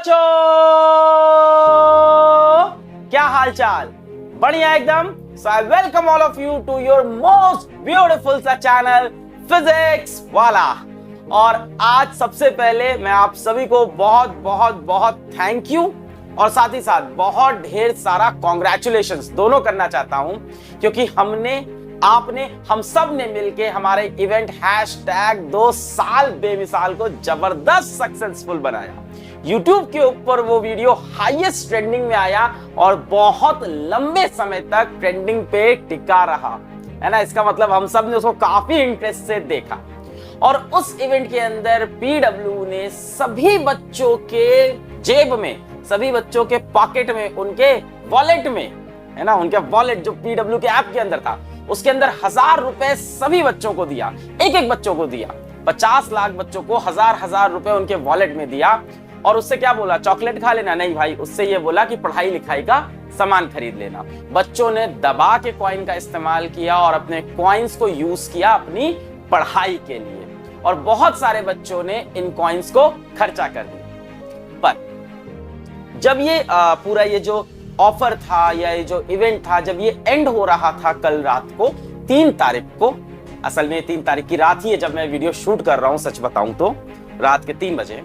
बच्चों, क्या हाल चाल? बढ़िया एकदम। So I welcome all of you to your most beautiful सा चैनल फिजिक्स वाला। और आज सबसे पहले मैं आप सभी को बहुत बहुत बहुत थैंक यू और साथ ही साथ बहुत ढेर सारा कॉन्ग्रेचुलेशंस दोनों करना चाहता हूं, क्योंकि आपने हम सब ने मिलके हमारे इवेंट हैशटैग 2 साल बेमिसाल को जबरदस्त सक्सेसफुल बनाया। YouTube के ऊपर वो वीडियो हाईएस्ट ट्रेंडिंग में आया और बहुत लंबे समय तक ट्रेंडिंग पे टिका रहा, है ना। इसका मतलब हम सब ने उसको काफी इंटरेस्ट से देखा। और उस इवेंट के अंदर PW ने सभी बच्चों के जेब में, सभी बच्चों के पॉकेट में, उनके वॉलेट में, है ना, उनके वॉलेट जो PW के ऐप के अंदर था, उसके अंदर 1000 रुपए सभी बच्चों को दिया। एक एक बच्चों को दिया। 50 लाख बच्चों को 1000 रुपए उनके वॉलेट में दिया। और उससे क्या बोला? चॉकलेट खा लेना? नहीं भाई, उससे ये बोला कि पढ़ाई लिखाई का सामान खरीद लेना। बच्चों ने दबा के कॉइन का इस्तेमाल किया और अपने कॉइन्स को यूज किया अपनी पढ़ाई के लिए, और बहुत सारे बच्चों ने इन कॉइन्स को खर्चा कर दिया। पर जब ये पूरा ये जो ऑफर था या ये जो इवेंट था, जब ये एंड हो रहा था कल रात को 3 तारीख को, असल में 3 तारीख की रात ही है जब मैं वीडियो शूट कर रहा हूं, सच बताऊं तो रात के 3 बजे।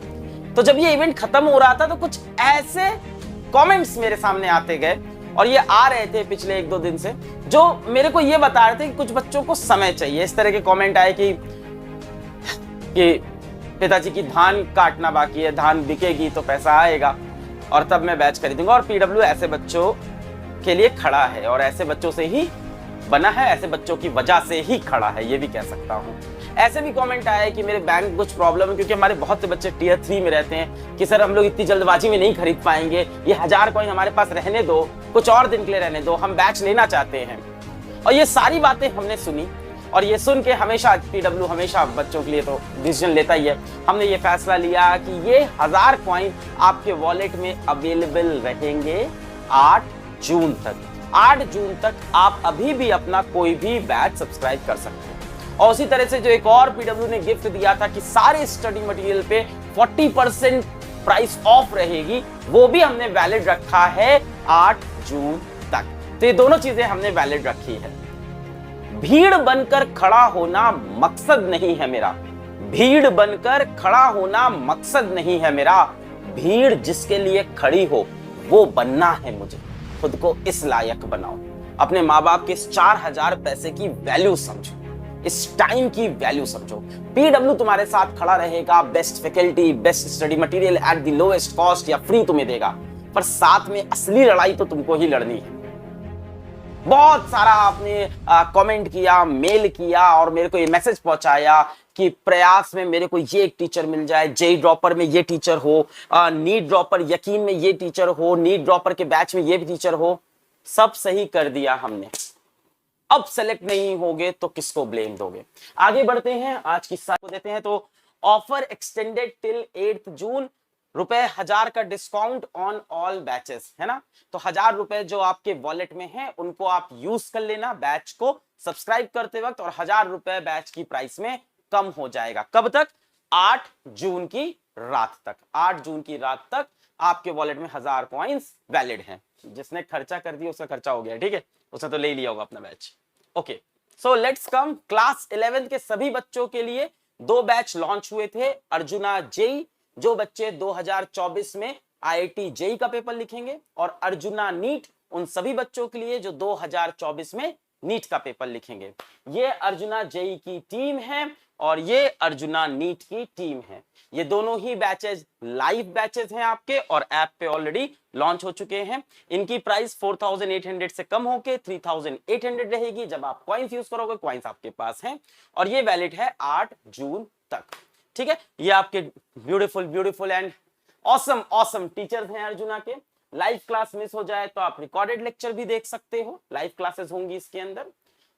तो जब ये इवेंट खत्म हो रहा था तो कुछ ऐसे कमेंट्स मेरे सामने आते गए, और ये आ रहे थे पिछले 1-2 दिन से, जो मेरे को ये बता रहे थे कि कुछ बच्चों को समय चाहिए। इस तरह के कमेंट आए कि पिताजी की धान काटना बाकी है, धान बिकेगी तो पैसा आएगा और तब मैं बैच खरीदूंगा। और PW ऐसे बच्चों के लिए खड़ा है और ऐसे बच्चों से ही बना है, ऐसे बच्चों की वजह से ही खड़ा है, ये भी कह सकता हूं। ऐसे भी कमेंट आए कि मेरे बैंक कुछ प्रॉब्लम है, क्योंकि हमारे बहुत से बच्चे Tier 3 में रहते हैं, कि सर हम लोग इतनी जल्दबाजी में नहीं खरीद पाएंगे, ये 1000 कॉइन हमारे पास रहने दो, कुछ और दिन के लिए रहने दो, हम बैच लेना चाहते हैं। और ये सारी बातें हमने सुनी, और ये सुन के हमेशा PW हमेशा बच्चों के लिए तो डिसीजन लेता ही है। हमने ये फैसला लिया कि ये 1000 कॉइन आपके वॉलेट में अवेलेबल रहेंगे 8 जून तक। 8 जून तक आप अभी भी अपना कोई भी बैच सब्सक्राइब कर सकते हैं। और उसी तरह से जो एक और PW ने गिफ्ट दिया था कि सारे स्टडी मटेरियल पे 40% प्राइस ऑफ रहेगी, वो भी हमने वैलिड रखा है 8 जून तक। तो ये दोनों चीजें हमने वैलिड रखी है। भीड़ बनकर खड़ा होना मकसद नहीं है मेरा, भीड़ बनकर खड़ा होना मकसद नहीं है मेरा, भीड़ जिसके लिए खड़ी हो वो बनना है मुझे। खुद को इस लायक बनाओ, अपने माँ बाप के इस 4000 पैसे की वैल्यू समझो, इस टाइम की वैल्यू समझो। PW तुम्हारे साथ खड़ा रहेगा, best faculty, best study material at the lowest cost या फ्री तुम्हें देगा, पर साथ में असली लड़ाई तो तुमको ही लड़नी है। बहुत सारा आपने कमेंट किया, मेल किया और मेरे को ये मैसेज पहुंचाया कि प्रयास में मेरे को ये एक टीचर मिल जाए, जेई ड्रॉपर में ये टीचर हो, नीट ड्रॉपर यकीन में ये टीचर हो, नीट ड्रॉपर के बैच में ये भी टीचर हो। सब सही कर दिया हमने। अब सेलेक्ट नहीं होगे तो किसको ब्लेम दोगे? आगे बढ़ते हैं, आज की साथ को देते हैं। तो ऑफर एक्सटेंडेड टिल 8 जून, रुपए 1000 का डिस्काउंट ऑन ऑल बैचेस, है ना। तो 1000 रुपए जो आपके वॉलेट में है उनको आप यूज कर लेना बैच को सब्सक्राइब करते वक्त, और 1000 रुपए बैच की प्राइस में कम हो जाएगा। कब तक? 8 जून की रात तक। 8 जून की रात तक आपके वॉलेट में 1000 कॉइन्स वैलिड हैं। जिसने खर्चा कर दिया उसका खर्चा हो गया, ठीक है, उसने तो ले लिया होगा अपना batch. Okay, so let's come. Class 11 के सभी बच्चों के लिए 2 बैच लॉन्च हुए थे। अर्जुना जेई, जो बच्चे 2024 में IIT जेई का पेपर लिखेंगे, और अर्जुना नीट, उन सभी बच्चों के लिए जो 2024 में नीट का पेपर लिखेंगे। ये अर्जुना जेई की टीम है और ये अर्जुना नीट की टीम है। ये दोनों ही बैचेस लाइव बैचेस हैं आपके, और ऐप पे ऑलरेडी लॉन्च हो चुके हैं। इनकी प्राइस 4800 से कम होके 3800 रहेगी। जब आप कॉइन्स यूज करोगे, कॉइन्स आपके पास हैं, और ये वैलिड है 8 जून तक, ठीक है। ये आपके ब्यूटीफुल एंड ऑसम टीचर्स हैं अर्जुना के। लाइव क्लास मिस हो जाए तो आप रिकॉर्डेड लेक्चर भी देख सकते हो, लाइव क्लासेस होंगी इसके अंदर।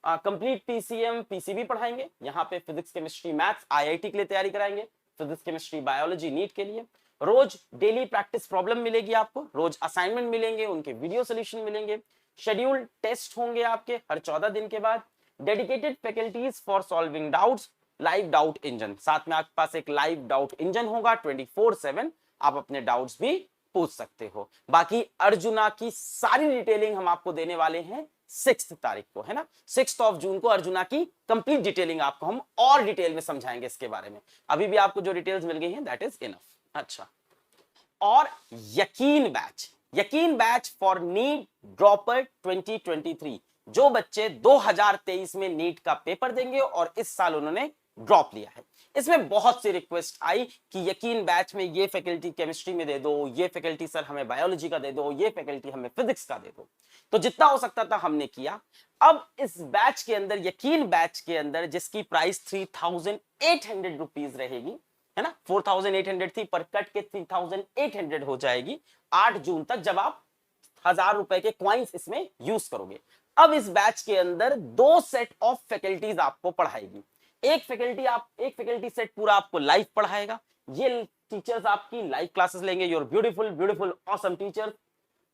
कंप्लीट PCM PCB पढ़ाएंगे यहाँ पे, फिजिक्स केमिस्ट्री मैथ्स IIT के लिए तैयारी कराएंगे, फिजिक्स केमिस्ट्री बायोलॉजी नीट के लिए। रोज डेली प्रैक्टिस प्रॉब्लम मिलेगी आपको, रोज असाइनमेंट मिलेंगे, उनके वीडियो सोल्यूशन मिलेंगे, शेड्यूल्ड टेस्ट होंगे आपके हर 14 दिन के बाद, dedicated faculties for solving doubts, live doubt engine, साथ में आपके पास एक लाइव डाउट इंजन होगा 24/7 आप अपने डाउट्स भी पूछ सकते हो। बाकी अर्जुना की सारी डिटेलिंग हम आपको देने वाले हैं 6 तारीख को, है ना। 6 जून को अर्जुना की कंप्लीट डिटेलिंग आपको हम और डिटेल में समझाएंगे इसके बारे में। अभी भी आपको जो डिटेल्स मिल गई हैं दैट इज इनफ। अच्छा, और यकीन बैच फॉर नीट ड्रॉपर 2023, जो बच्चे 2023 में नीट का पेपर देंगे और इस साल उन्होंने ड्रॉप लिया है, इसमें बहुत सी रिक्वेस्ट आई कि यकीन बैच में ये फैकल्टी केमिस्ट्री में दे दो, ये फैकल्टी सर हमें बायोलॉजी का दे दो, ये फैकल्टी हमें फिजिक्स का दे दो। तो जितना हो सकता था हमने किया। अब इस बैच के अंदर, यकीन बैच के अंदर, जिसकी प्राइस 3800 रुपीज रहेगी, है ना, 4800 थी, पर कट के 3800 हो जाएगी 8 जून तक, जब आप 1000 रुपए के क्वाइंस इसमें यूज करोगे। अब इस बैच के अंदर 2 सेट ऑफ फैकल्टीज आपको पढ़ाएगी। एक फैकल्टी सेट पूरा आपको लाइव पढ़ाएगा। ये टीचर्स आपकी लाइव क्लासेस लेंगे। Your beautiful awesome teacher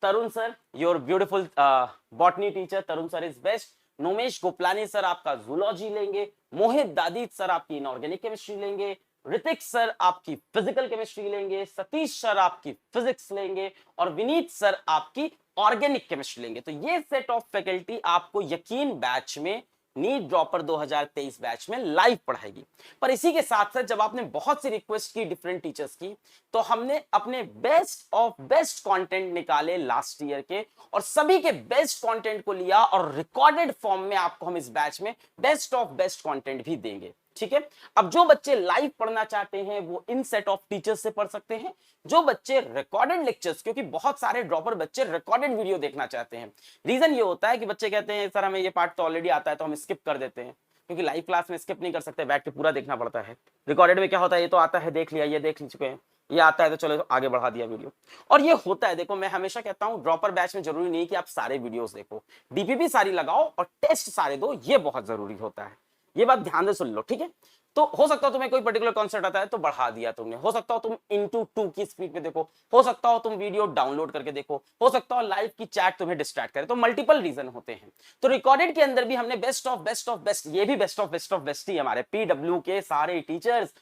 Tarun sir, your beautiful botany teacher Tarun sir is best. Nomesh Gopalani sir आपका जूलॉजी लेंगे। मोहित दादीत सर आपकी इनऑर्गेनिक केमिस्ट्री लेंगे। ऋतिक सर आपकी फिजिकल केमिस्ट्री लेंगे। सतीश सर आपकी फिजिक्स लेंगे और विनीत सर आपकी ऑर्गेनिक केमिस्ट्री लेंगे। तो ये सेट ऑफ फैकल्टी आपको यकीन बैच में, नीट ड्रॉपर 2023 बैच में लाइव पढ़ाएगी। पर इसी के साथ साथ जब आपने बहुत सी रिक्वेस्ट की डिफरेंट टीचर्स की, तो हमने अपने बेस्ट ऑफ बेस्ट कंटेंट निकाले लास्ट ईयर के, और सभी के बेस्ट कंटेंट को लिया और रिकॉर्डेड फॉर्म में आपको हम इस बैच में बेस्ट ऑफ बेस्ट कंटेंट भी देंगे। ठीक है। अब जो बच्चे लाइव पढ़ना चाहते हैं वो इन सेट ऑफ टीचर्स से पढ़ सकते हैं। जो बच्चे रिकॉर्डेड लेक्चर्स, क्योंकि बहुत सारे ड्रॉपर बच्चे रिकॉर्डेड वीडियो देखना चाहते हैं। रीजन ये होता है कि बच्चे कहते हैं सर हमें ये पार्ट तो ऑलरेडी आता है तो हम स्किप कर देते हैं, क्योंकि लाइव क्लास में स्किप नहीं कर सकते, बैठ के पूरा देखना पड़ता है। रिकॉर्डेड में क्या होता है, ये तो आता है, देख लिया, ये देख चुके हैं, ये आता है तो चलो तो आगे बढ़ा दिया वीडियो। और ये होता है, देखो मैं हमेशा कहता हूं ड्रॉपर बैच में जरूरी नहीं कि आप सारे वीडियोस देखो, डीपीपी सारी लगाओ और टेस्ट सारे दो, ये बहुत जरूरी होता है। ये बात ध्यान से सुन लो, ठीक है। तो हो सकता हो तुम्हें कोई पर्टिकुलर कॉन्सेप्ट आता है तो बढ़ा दिया तुमने, हो सकता हो तुम इनटू 2 की स्पीड में देखो, हो सकता हो तुम वीडियो डाउनलोड करके देखो, हो सकता हो लाइव की चैट तुम्हें डिस्ट्रैक्ट करे, तो मल्टीपल रीजन होते हैं। तो रिकॉर्डेड के अंदर भी हमने बेस्ट ऑफ बेस्ट, ये भी बेस्ट ऑफ बेस्ट ही हमारे पीडब्ल्यू के सारे टीचर्स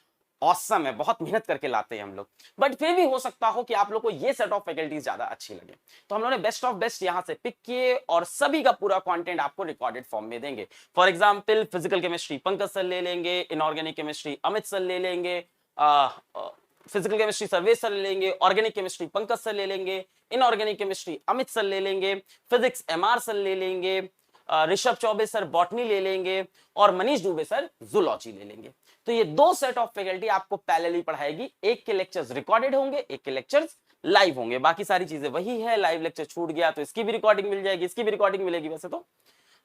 ऑसम है, बहुत मेहनत करके लाते हैं हम लोग। बट फिर भी हो सकता हो कि आप लोग को ये सेट ऑफ फैकल्टीज ज्यादा अच्छी लगे, तो हम लोगों ने बेस्ट ऑफ बेस्ट यहां से पिक किए और सभी का पूरा कंटेंट आपको रिकॉर्डेड फॉर्म में देंगे। For example physical chemistry Pankaj sir ले लेंगे, इनऑर्गेनिक केमिस्ट्री अमित सर ले लेंगे, फिजिकल केमिस्ट्री सर्वेश सर ले लेंगे, ऑर्गेनिक केमिस्ट्री पंकज सर ले लेंगे, इनऑर्गेनिक केमिस्ट्री अमित सर ले लेंगे, फिजिक्स एमआर सर ले लेंगे, ऋषभ चौबे सर बॉटनी ले लेंगे और मनीष दुबे सर जूलॉजी ले लेंगे। तो ये 2 सेट ऑफ फैकल्टी आपको पैरेलली पढ़ाएगी। एक के लेक्चर्स रिकॉर्डेड होंगे, एक के लेक्चर्स लाइव होंगे। बाकी सारी चीजें वही है, लाइव लेक्चर छूट गया तो इसकी भी रिकॉर्डिंग मिल जाएगी, इसकी भी रिकॉर्डिंग मिलेगी। वैसे तो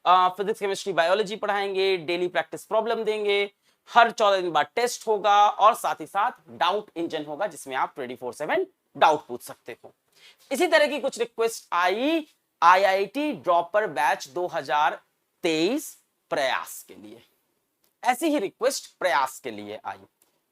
फिजिक्स केमिस्ट्री बायोलॉजी पढ़ाएंगे, डेली प्रैक्टिस प्रॉब्लम देंगे, हर 14 दिन बाद टेस्ट होगा और साथ ही साथ डाउट इंजन होगा जिसमें आप 24/7 डाउट पूछ सकते हो। इसी तरह की कुछ request I IIT dropper batch 2023 प्रयास के लिए, ऐसी ही रिक्वेस्ट प्रयास के लिए आई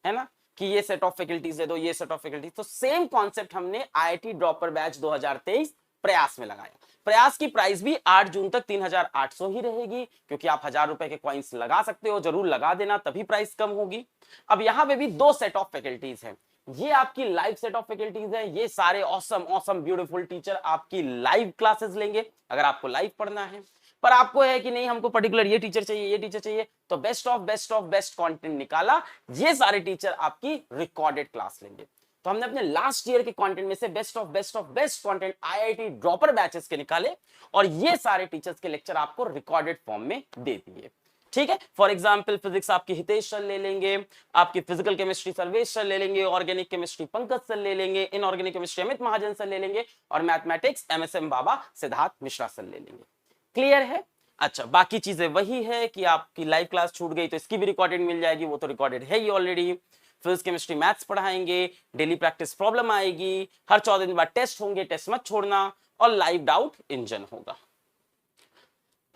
है ना, कि ये सेट ऑफ फैकल्टीज दे दो, ये सेट ऑफ फैकल्टीज। तो सेम कॉन्सेप्ट हमने आईआईटी ड्रॉपर बैच 2023 प्रयास में लगाया। प्रयास की प्राइस भी 8 जून तक 3800 ही रहेगी, क्योंकि आप 1000 रुपए के कॉइन्स लगा सकते हो, जरूर लगा देना तभी प्राइस कम होगी। अब यहां पे भी 2 सेट ऑफ फैकल्टीज हैं। ये आपकी लाइव सेट ऑफ फैकल्टीज है, ये सारे ऑसम ब्यूटीफुल टीचर आपकी लाइव क्लासेस लेंगे अगर आपको लाइव पढ़ना है। पर आपको है कि नहीं हमको पर्टिकुलर ये टीचर चाहिए, ये टीचर चाहिए, तो बेस्ट ऑफ बेस्ट कंटेंट निकाला, ये सारे टीचर आपकी रिकॉर्डेड क्लास लेंगे। तो हमने अपने लास्ट ईयर के कंटेंट में से best of best content IIT dropper batches के निकाले और ये सारे टीचर्स के लेक्चर आपको रिकॉर्डेड फॉर्म में दे दिए। ठीक है। फॉर एग्जाम्पल फिजिक्स आपकी हितेश सर ले लेंगे, आपकी फिजिकल केमिस्ट्री सर्वेश सर ले लेंगे, ऑर्गेनिक केमिस्ट्री पंकज सर ले लेंगे, इनऑर्गेनिक केमिस्ट्री अमित महाजन सर ले लेंगे और मैथमेटिक्स एमएसएम बाबा सिद्धार्थ मिश्रा सर ले लेंगे। क्लियर है। अच्छा, बाकी चीजें वही है कि आपकी लाइव क्लास छूट गई तो इसकी भी रिकॉर्डेड मिल जाएगी, वो तो रिकॉर्डेड है ही ऑलरेडी। फिजिक्स केमिस्ट्री मैथ्स पढ़ाएंगे, डेली प्रैक्टिस प्रॉब्लम आएगी, हर 14 दिन बाद टेस्ट होंगे, टेस्ट मत छोड़ना, और लाइव डाउट इंजन होगा।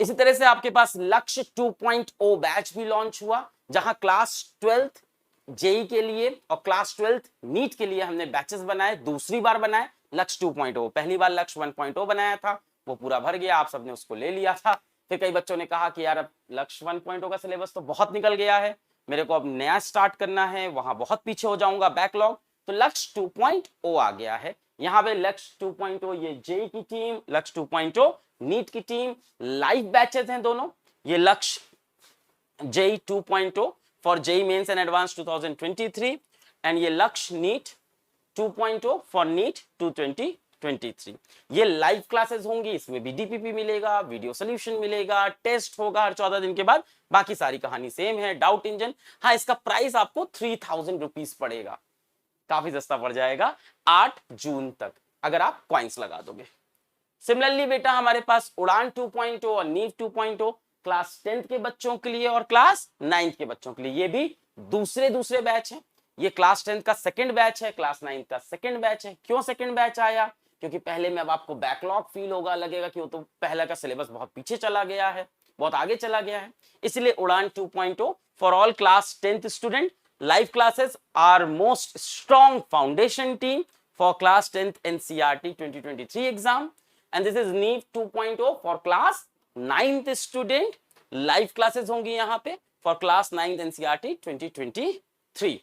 इसी तरह से आपके पास लक्ष्य 2.0 बैच भी लॉन्च हुआ, जहां क्लास 12th जेई के लिए और क्लास 12th नीट के लिए हमने बैचेस बनाए, दूसरी बार बनाए लक्ष्य 2.0। पहली बार लक्ष्य 1.0 बनाया था, वो पूरा भर गया, आप सबने उसको ले लिया था। फिर कई बच्चों ने कहा कि यार अब लक्ष्य 1.0 का सिलेबस तो बहुत निकल गया है, मेरे को अब नया स्टार्ट करना है, वहां बहुत पीछे हो जाऊंगा, बैकलॉग। तो लक्ष्य 2.0 आ गया है। यहाँ पे लक्ष्य 2.0 ये जेई की टीम, लक्ष्य 2.0 नीट की टीम, लाइव बैचेस हैं दोनों। ये Lakshya JEE 2.0 for JEE mains and advance 2023 and ये लक्ष्य नीट 2.0 फॉर नीट 2023। ये लाइव क्लासेस होंगी, इसमें भी डीपीपी मिलेगा, वीडियो सोल्यूशन मिलेगा, टेस्ट होगा हर 14 दिन के बाद। बाकी सारी कहानी सेम है। डाउट इंजन, हाँ इसका प्राइस आपको 3000 रुपीज पड़ेगा, काफी सस्ता पड़ जाएगा 8 जून तक अगर आप कॉइन्स लगा दोगे। सिमिलरली बेटा हमारे पास उड़ान 2.0 और नीव 2.0 क्लास 10th के बच्चों के लिए और क्लास 9th के बच्चों के लिए, ये भी दूसरे बैच हैं। ये क्लास 10th का सेकंड बैच है, क्लास 9th का सेकंड बैच है। क्यों सेकंड बैच आया? क्योंकि पहले में अब आपको बैकलॉग फील होगा, लगेगा कि वो तो पहला का सिलेबस बहुत पीछे चला गया है, बहुत आगे चला गया है। इसलिए उड़ान 2.0 for all class 10th student. Live classes are most strong foundation team for class 10th NCERT 2023 exam, and this is NEET 2.0 for class 9th student. Live classes होंगी यहाँ पे for class 9th NCERT 2023।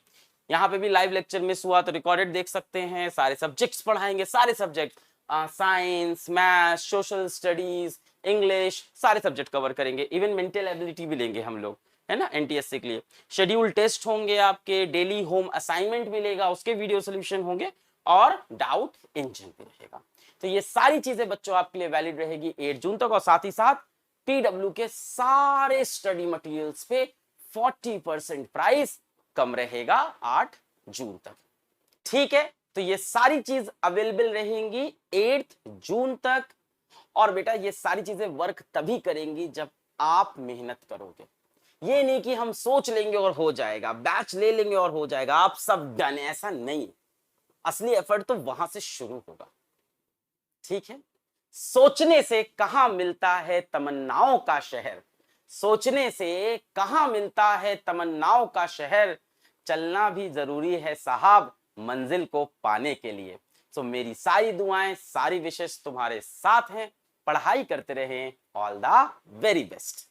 यहाँ पे भी live lecture miss हुआ तो recorded देख सकते हैं। सारे सब्जेक्ट्स पढ़ाएंगे, सारे subject, science, math, social studies, English, सारे सब्जेक्ट कवर करेंगे। इवन मेंटल एबिलिटी भी लेंगे हम लोग, है ना, एनटीएससी के लिए। शेड्यूल टेस्ट होंगे आपके, डेली होम असाइनमेंट मिलेगा, उसके वीडियो सोल्यूशन होंगे और डाउट इंजन भी रहेगा। तो ये सारी चीजें बच्चों आपके लिए वैलिड रहेगी 8 जून तक। और साथ ही साथ पीडब्ल्यू के सारे स्टडी मटेरियल्स पे 40% प्राइस कम रहेगा 8 जून तक। ठीक है, तो ये सारी चीज अवेलेबल रहेंगी 8 जून तक। और बेटा ये सारी चीजें वर्क तभी करेंगी जब आप मेहनत करोगे। ये नहीं कि हम सोच लेंगे और हो जाएगा, बैच ले लेंगे और हो जाएगा, आप सब डन, ऐसा नहीं। असली एफर्ट तो वहां से शुरू होगा। ठीक है, सोचने से कहां मिलता है तमन्नाओं का शहर, सोचने से कहां मिलता है तमन्नाओं का शहर, चलना भी जरूरी है साहब मंजिल को पाने के लिए। सो मेरी सारी दुआएं, सारी विशेष तुम्हारे साथ हैं। पढ़ाई करते रहें। All the very best.